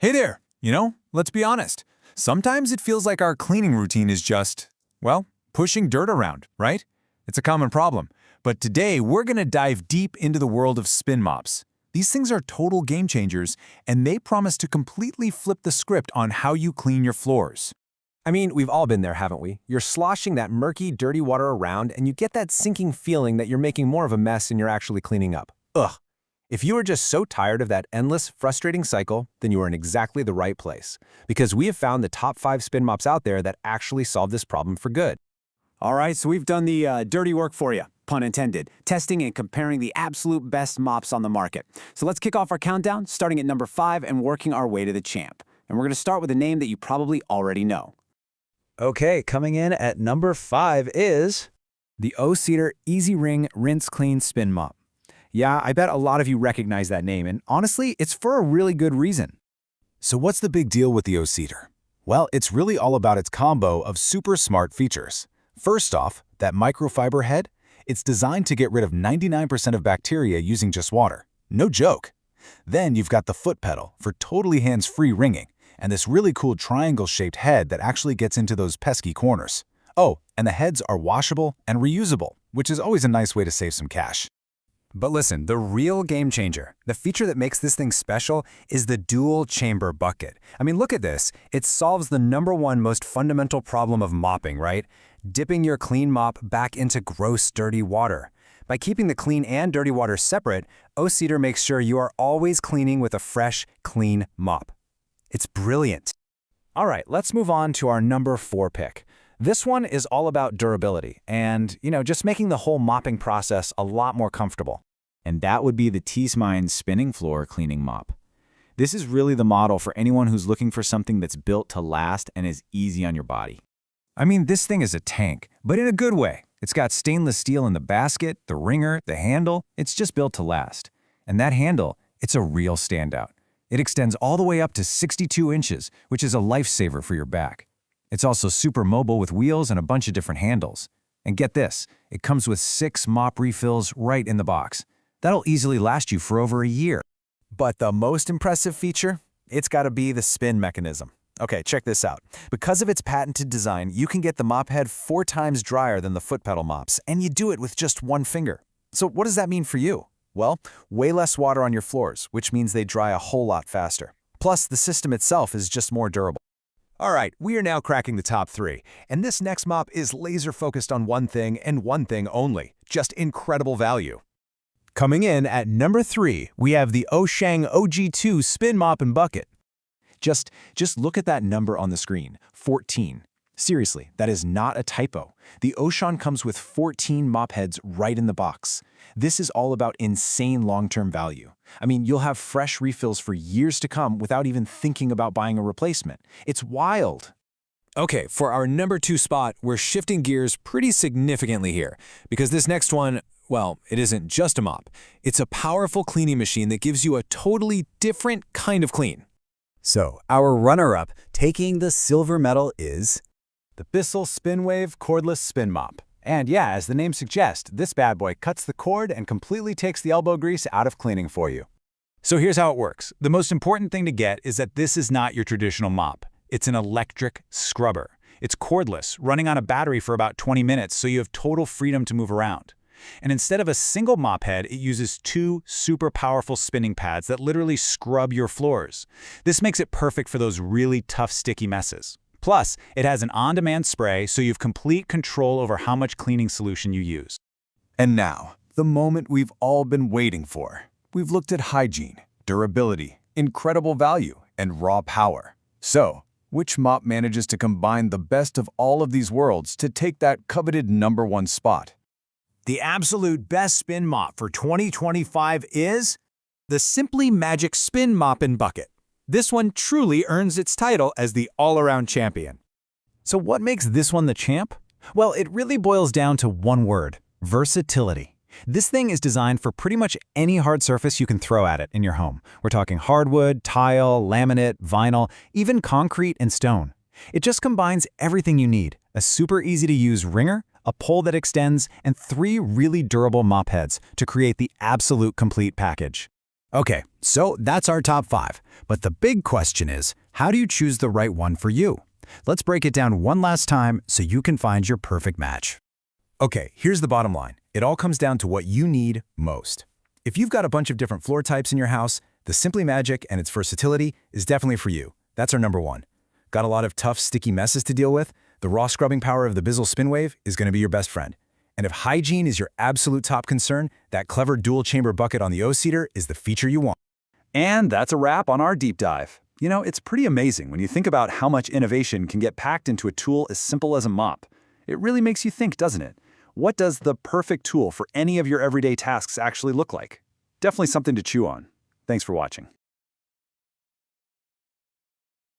Hey there! Let's be honest. Sometimes it feels like our cleaning routine is just, well, pushing dirt around, right? It's a common problem. But today, we're going to dive deep into the world of spin mops. These things are total game changers, and they promise to completely flip the script on how you clean your floors. I mean, we've all been there, haven't we? You're sloshing that murky, dirty water around, and you get that sinking feeling that you're making more of a mess than you're actually cleaning up. Ugh. If you are just so tired of that endless, frustrating cycle, then you are in exactly the right place. Because we have found the top 5 spin mops out there that actually solve this problem for good. All right, so we've done the dirty work for you, pun intended, testing and comparing the absolute best mops on the market. So let's kick off our countdown, starting at number 5 and working our way to the champ. And we're going to start with a name that you probably already know. Okay, coming in at number 5 is The O-Cedar Easy Ring Rinse Clean Spin Mop. Yeah, I bet a lot of you recognize that name, and honestly, it's for a really good reason. So what's the big deal with the O-Cedar? Well, it's really all about its combo of super smart features. First off, that microfiber head, it's designed to get rid of 99% of bacteria using just water. No joke. Then you've got the foot pedal for totally hands-free wringing, and this really cool triangle-shaped head that actually gets into those pesky corners. Oh, and the heads are washable and reusable, which is always a nice way to save some cash. But listen, the real game changer, the feature that makes this thing special, is the dual chamber bucket. I mean, look at this. It solves the #1 most fundamental problem of mopping, right? Dipping your clean mop back into gross, dirty water. By keeping the clean and dirty water separate, O-Cedar makes sure you are always cleaning with a fresh, clean mop. It's brilliant. All right, let's move on to our number 4 pick. This one is all about durability and, just making the whole mopping process a lot more comfortable. And that would be the T-Smine Spinning Floor Cleaning Mop. This is really the model for anyone who's looking for something that's built to last and is easy on your body. I mean, this thing is a tank, but in a good way. It's got stainless steel in the basket, the wringer, the handle. It's just built to last. And that handle, it's a real standout. It extends all the way up to 62 inches, which is a lifesaver for your back. It's also super mobile with wheels and a bunch of different handles. And get this, it comes with 6 mop refills right in the box. That'll easily last you for over a year. But the most impressive feature? It's got to be the spin mechanism. Okay, check this out. Because of its patented design, you can get the mop head 4 times drier than the foot pedal mops, and you do it with just 1 finger. So what does that mean for you? Well, way less water on your floors, which means they dry a whole lot faster. Plus, the system itself is just more durable. All right, we are now cracking the top 3, and this next mop is laser-focused on one thing and one thing only, just incredible value. Coming in at number 3, we have the Oshang OG2 Spin Mop and Bucket. Just look at that number on the screen, 14. Seriously, that is not a typo. The Oshang comes with 14 mop heads right in the box. This is all about insane long-term value. I mean, you'll have fresh refills for years to come without even thinking about buying a replacement. It's wild. Okay, for our number 2 spot, we're shifting gears pretty significantly here, because this next one, well, it isn't just a mop. It's a powerful cleaning machine that gives you a totally different kind of clean. So, our runner-up, taking the silver medal, is The Bissell Spinwave Cordless Spin Mop. And yeah, as the name suggests, this bad boy cuts the cord and completely takes the elbow grease out of cleaning for you. So here's how it works. The most important thing to get is that this is not your traditional mop. It's an electric scrubber. It's cordless, running on a battery for about 20 minutes, so you have total freedom to move around. And instead of a single mop head, it uses 2 super powerful spinning pads that literally scrub your floors. This makes it perfect for those really tough, sticky messes. Plus, it has an on-demand spray, so you have complete control over how much cleaning solution you use. And now, the moment we've all been waiting for. We've looked at hygiene, durability, incredible value, and raw power. So, which mop manages to combine the best of all of these worlds to take that coveted #1 spot? The absolute best spin mop for 2025 is the Simply Magic Spin Mop and Bucket. This one truly earns its title as the all-around champion. So what makes this one the champ? Well, it really boils down to one word: versatility. This thing is designed for pretty much any hard surface you can throw at it in your home. We're talking hardwood, tile, laminate, vinyl, even concrete and stone. It just combines everything you need: a super easy-to-use wringer, a pole that extends, and 3 really durable mop heads to create the absolute complete package. Okay, so that's our top 5. But the big question is, how do you choose the right one for you? Let's break it down one last time so you can find your perfect match. Okay, here's the bottom line. It all comes down to what you need most. If you've got a bunch of different floor types in your house, the Simply Magic and its versatility is definitely for you. That's our number 1. Got a lot of tough, sticky messes to deal with? The raw scrubbing power of the Bizzle Spin Wave is going to be your best friend. And if hygiene is your absolute top concern, that clever dual-chamber bucket on the O-Seater is the feature you want. And that's a wrap on our deep dive. You know, it's pretty amazing when you think about how much innovation can get packed into a tool as simple as a mop. It really makes you think, doesn't it? What does the perfect tool for any of your everyday tasks actually look like? Definitely something to chew on. Thanks for watching.